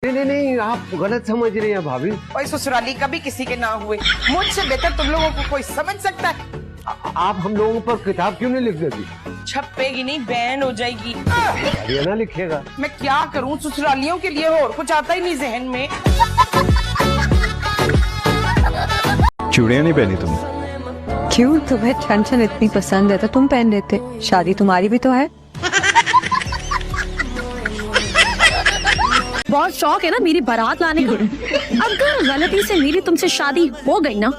नहीं नहीं, आप गलत समझ रही हैं भाभी। और ससुराली कभी किसी के ना हुए, मुझसे बेहतर तुम लोगों को कोई समझ सकता है। आप हम लोगों पर किताब क्यों नहीं लिख देती? छपेगी नहीं, बैन हो जाएगी। ये ना लिखेगा। मैं क्या करूं, ससुरालियों के लिए और कुछ आता ही नहीं जहन में। चूड़ियां नहीं पहनी तुमने? क्यों, तुम्हें छन इतनी पसंद है तो तुम पहन लेते। शादी तुम्हारी भी तो है। बहुत शौक है ना मेरी बारात लाने का। अगर गलती से मेरी तुमसे शादी हो गई ना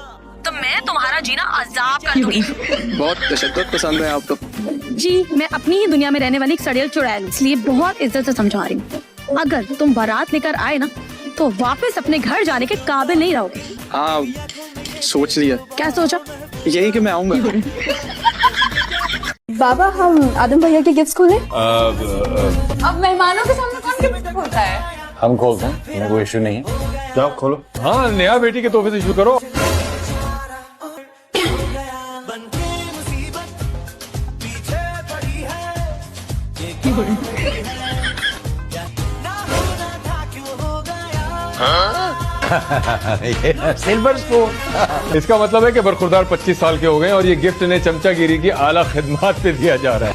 तो मैं तुम्हारा जीना अजाब कर दूंगी। बहुत तशद्दुद पसंद है आप तो। जी, मैं अपनी ही दुनिया में रहने वाली एक सड़ियल चुड़ैल हूं, इसलिए बहुत इज्जत से समझा रही हूँ। अगर तुम बारात लेकर आए ना तो वापस अपने घर जाने के काबिल नहीं रहोगे। हाँ, सोच लिया। क्या सोचा? यही कि मैं आऊंगा। बाबा, हम आदम भैया के गिफ्ट खोलें? अब मेहमानों के सामने कौन गिफ्ट खोलता है? हम खोलते हैं, मेरे कोई इश्यू नहीं है। जाओ खोलो। हाँ, नया बेटी के तोहफे से शुरू करो। Silver spoon. इसका मतलब है कि बरखुरदार 25 साल के हो गए और ये गिफ्ट ने चमचागिरी की आला खिदमत पे दिया जा रहा है।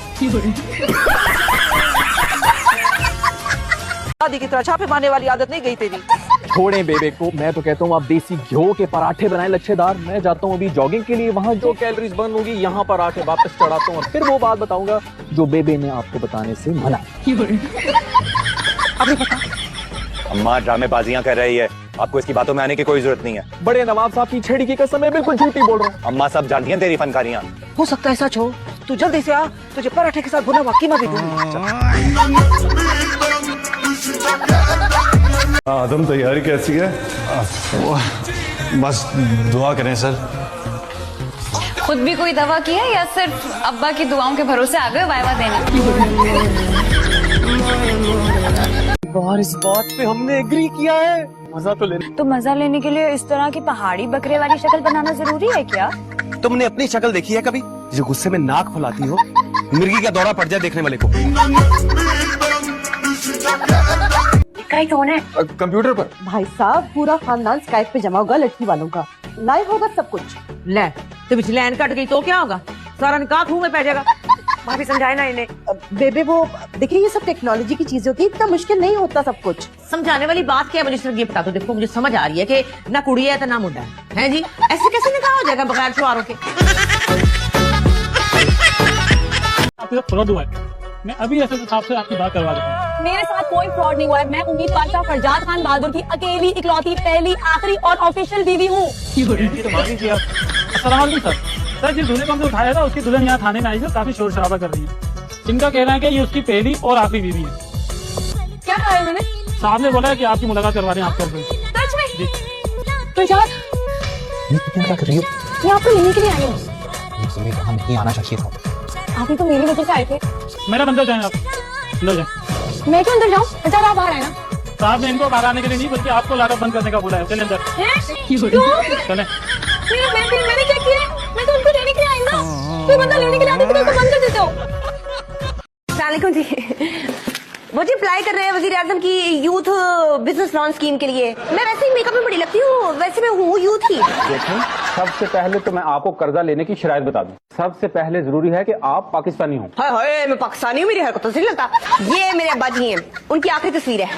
शादी की तरह छापे मारने वाली आदत नहीं गई तेरी। छोड़ें बेबे को, मैं तो कहता हूँ आप देसी घी के पराठे बनाए लच्छेदार। मैं जाता हूँ अभी जॉगिंग के लिए, वहाँ जो कैलोरीज बर्न होगी यहाँ पर आके वापस चढ़ाता हूँ और फिर वो बात बताऊंगा जो बेबे ने आपको बताने से मना। अम्मा ड्रामेबाजियां कर रही है, आपको इसकी बातों में आने की कोई जरूरत नहीं है। बड़े नवाब साहब की छेड़ी की कसम, मैं बिल्कुल झूठी बोल रहा हूँ। अम्मा सब जानती हैं तेरी फनकारियां। हो सकता है सच हो, तू जल्दी से आ, तुझे पराठे के साथ भुना हुआ कीमा भी दूंगी। आदम, तैयारी कैसी है? बस दुआ करें सर। खुद भी कोई दवा की है या सिर्फ अब्बा की दुआओं के भरोसे आ गए वाइवा देने? और इस बात पे हमने एग्री किया है। मजा तो लेने। तो मजा लेने के लिए इस तरह की पहाड़ी बकरे वाली शक्ल बनाना जरूरी है क्या? तुमने अपनी शक्ल देखी है कभी, जो गुस्से में नाक फुलाती हो? मिर्गी का दौरा पड़ जाए देखने वाले को। कौन है? कंप्यूटर पर। भाई साहब, पूरा खानदान स्काइप पे जमा होगा लड़की वालों का। लाइव होगा सब कुछ। ले, तो पिछली लाइन कट गई तो क्या होगा? सारा निकाह खूह में पै जाएगा। भाभी समझाए ना इन्हें। बेबे, वो देखिए, ये सब टेक्नोलॉजी की चीजें होती है, इतना मुश्किल नहीं होता सब कुछ। समझाने वाली बात क्या है? मुझे सिर्फ ये बता दो। देखो, मुझे समझ आ रही है कि ना कुड़ी है तो ना मुंडा है जी। ऐसे कैसे निकाह हो जाएगा बगैर छुआरों के? आपका फ्रॉड हुआ है। मैं अभी ऐसे साहब से आपकी बात करवा देता हूँ। मेरे साथ कोई फ्रॉड नहीं हुआ है। मैं उम्मीद पाशा फरजाद खान बहादुर की अकेली इकलौती पहली आखिरी और ऑफिशियल बीवी हूँ। तो मान लीजिए आप। अस्सलाम वालेकुम सर। सर, जिस दूल्हे को हमने उठाया था उसकी दुल्हन यहाँ थाने में आई है, काफी शोर शराबा कर रही है। इनका कहना है कि ये उसकी पहली और आखिरी बीवी है। क्या कहा है उन्होंने? साहब ने बोला है कि आपकी मुलाकात करवा रहे हैं आपके हस्बैंड। सच में? जी। तो यार, क्या कर रही हो? मैं आपको लेने के लिए आई हूँ। नहीं आना चाहिए था। आप ही तो मेरी वजह से आए थे। मैडम अंदर जाए, आप अंदर जाए। मैं क्यों अंदर जाऊँ? बेचारा आप बाहर आए ना। साहब ने इनको बाहर आने के लिए नहीं बल्कि आपको लाकर बंद करने का बोला है। चले अंदर। चले। मैंने क्या किया? मैं तो उनको लेने के लिए आई ना। कोई बंदा लेने के लिए आते तो उसको बंद कर देते हो। सलामुअलैकुम जी। वो जी अप्लाई कर रहे हैं वजीर आजम की यूथ बिजनेस लोन स्कीम के लिए। मैं वैसे ही मेकअप में बड़ी लगती हूँ, वैसे मैं हूँ यूथ ही। देखें, सबसे पहले तो मैं आपको कर्जा लेने की शराइत बता दूं। सबसे पहले जरूरी है कि आप पाकिस्तानी हो। हाय हाय, मैं पाकिस्तानी हूँ, मेरी हरकतों से नहीं लगता। ये मेरे अब्बा जी हैं, उनकी आखिरी तस्वीर है।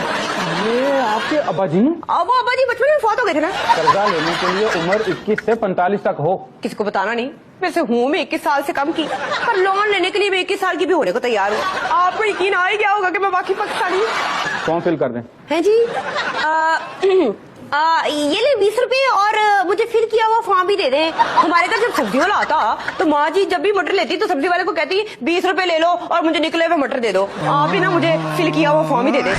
ये आपके अब्बा जी? अब वो अब्बा जी बचपन में फौत हो गए थे ना। कर्जा लेने के लिए उम्र 21 से 45 तक हो। किसी को बताना नहीं, वैसे हूँ मैं 21 साल से कम की, पर लोन लेने के लिए मैं 21 साल की भी होने को तैयार हूँ। आपको यकीन आ ही गया होगा कि मैं बाकी पाकिस्तानी हूँ। फॉर्म फिल कर दें। है जी। ये ले 20 रुपए और मुझे फिल किया हुआ फॉर्म भी दे दें। हमारे घर जब सब्जी वाला आता तो माँ जी जब भी मटर लेती तो सब्जी वाले को कहती 20 रुपए ले लो और मुझे निकले हुए मटर दे दो। आप भी ना मुझे फिल किया हुआ फॉर्म ही दे दें।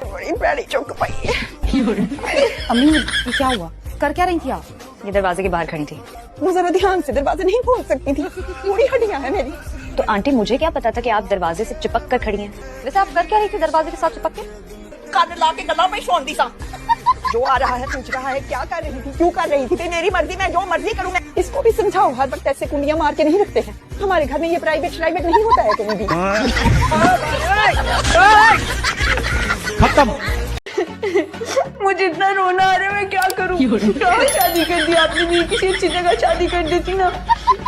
बड़ी बड़ी चौक पाई है। अम्मी, ये क्या हुआ? कर क्या रही थी आप? ये दरवाजे के बाहर खड़ी थी। मैं जरा ध्यान से दरवाजे नहीं खोल सकती थी, पूरी हड्डियां हैं मेरी। तो आंटी, मुझे क्या पता था कि आप दरवाजे से चिपक कर खड़ी हैं? वैसे आप कर क्या रही थी दरवाजे के साथ चिपक के? कान ला के गला में छोड़ दी सा। जो आ रहा है पूछ रहा है क्या कर रही थी, क्यों कर रही थी, मेरी मर्जी, मैं जो मर्जी करूँ। मैं इसको भी समझाओ, हर वक्त ऐसे कुंडियां मार के नहीं रखते हैं। हमारे घर में ये प्राइवेट नहीं होता है कहीं भी। खत्म। मुझे इतना रोना आ रहा है, मैं क्या करूं? कहाँ शादी कर दी आपने? भी किसी अच्छी जगह शादी कर देती ना।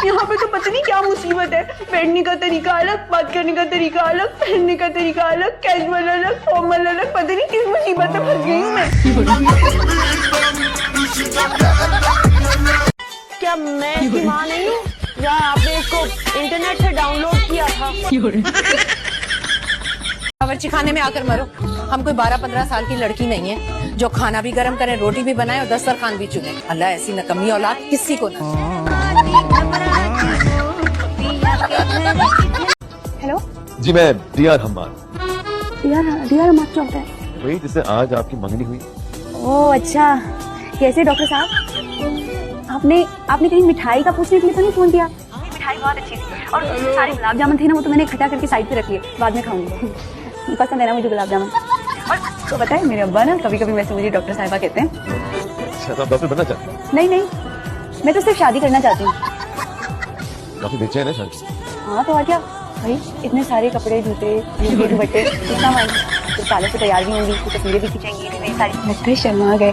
यहाँ पे तो पता नहीं क्या मुसीबत है। बैठने का तरीका अलग, बात करने का तरीका अलग, पहनने का तरीका अलग, कैजुअल अलग, फॉर्मल अलग, पता नहीं किस मुसीबत में फंस गई हूँ मैं। क्या मैं इसकी माँ नहीं हूँ? या आपने इसको इंटरनेट से डाउनलोड किया था? बावर्ची खाने में आकर मरो। हम कोई 12-15 साल की लड़की नहीं है जो खाना भी गरम करे, रोटी भी बनाए और दस्तरखान भी चुने। अल्लाह ऐसी नकम्मी औलाद किसी को ना। हेलो जी मैं डीआर हम्माद, डियर मत क्या होता है? वही जिससे आज आपकी मंगनी हुई। ओह अच्छा, कैसे डॉक्टर साहब? आपने कहीं मिठाई का पूछने के लिए तो नहीं फोन किया? मिठाई बहुत अच्छी थी और सारे गुलाब जामुन थे ना, वो तो मैंने इकट्ठा करके साइड पे रख लिए, बाद में खाऊंगी। पसंद है ना मुझे गुलाब जामुन। और तो पता है मेरे अब्बा ना कभी कभी वैसे मुझे डॉक्टर साहिबा कहते हैं। अच्छा तो आप डॉक्टर बनना चाहते हैं? नहीं, मैं तो सिर्फ शादी करना चाहती हूँ। काफी बेचैन है शादी। हाँ तो और क्या भाई, इतने सारे कपड़े, जूते, दुपट्टे, कितना महंगा। तो सालों से तैयार भी होंगी, तो तस्वीरें भी खींचेंगी, इतनी सारी। लगता है शर्मा गए।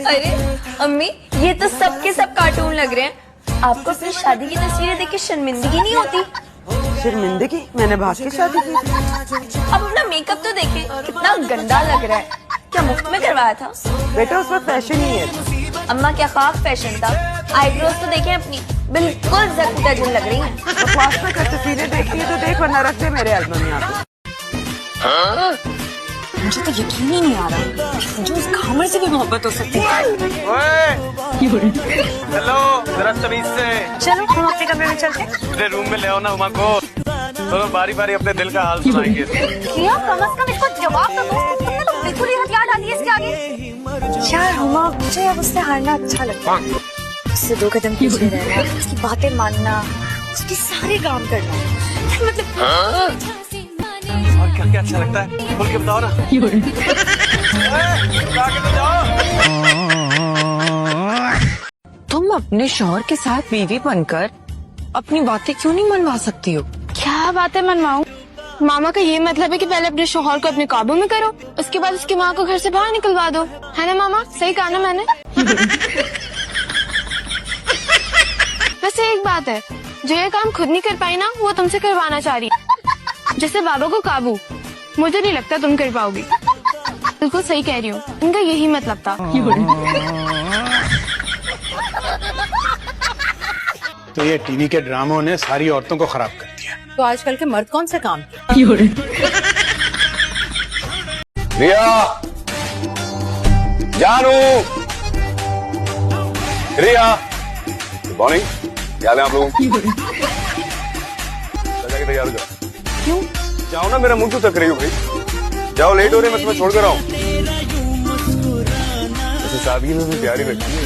अरे अम्मी, ये तो सबके सब कार्टून लग रहे हैं। आपको अपनी शादी की तस्वीरें देख के शर्मिंदगी नहीं होती? शर्मिंदगी? मैंने भाग के शादी की। अब अपना मेकअप तो देखे, कितना गंदा लग रहा है। क्या मुफ्त में करवाया था? बेटा उस वक्त फैशन ही है। अम्मा क्या खाक फैशन था। आईब्रोज तो देखे अपनी, बिल्कुल जकूटा जिन लग रही हैं। बकवास में कर, तस्वीरें देखती है तो देख, वरना रख दे मेरे एल्बम में आके। मुझे तो यकीन ही नहीं आ रहा मुझे उस खामर से भी मोहब्बत हो सकती है। हेलो, जरा तमीज से। चलो हम अपने कमरे में चलते हैं। मेरे रूम में ले आओ ना उमा को। दोनों बारी बारी अपने दिल का हाल सुनाएंगे। क्या कम से कम इसको जवाब तो दो। तुमने तो बिल्कुल ही हथियार डाल दिए इसके आगे। यार हुमा, मुझे अब उससे हारना अच्छा लगता है। उससे 2 कदम पीछे रहना, उसकी बातें मानना, उसके सारे काम करना। मतलब और क्या क्या अच्छा लगता है? बोल के बताओ ना। तुम अपने शौहर के साथ बीवी बनकर अपनी बातें क्यों नहीं मनवा सकती हो? क्या बातें मनवाऊं? मामा का ये मतलब है कि पहले अपने शौहर को अपने काबू में करो, उसके बाद उसकी माँ को घर से बाहर निकलवा दो, है ना मामा? सही कहा ना मैंने? वैसे एक बात है, जो ये काम खुद नहीं कर पाई ना, वो तुमसे करवाना चाह रही है। जैसे बाबा को काबू, मुझे नहीं लगता तुम कर पाओगी। बिल्कुल सही कह रही हूँ, इनका यही मतलब था। तो ये टीवी के ड्रामों ने सारी औरतों को खराब कर दिया। तो आजकल के मर्द कौन से काम? रिया, जानू, रिया, गुड मॉर्निंग। क्या हाल है आप लोगों की? तैयार हो जाओ। क्यों? जाओ ना, मेरा मुंह क्यों तक रही हो भाई? जाओ, लेट हो रहे, मैं तुम्हें छोड़ कर आऊं। वैसे सादगी में भी प्यारी लगती है।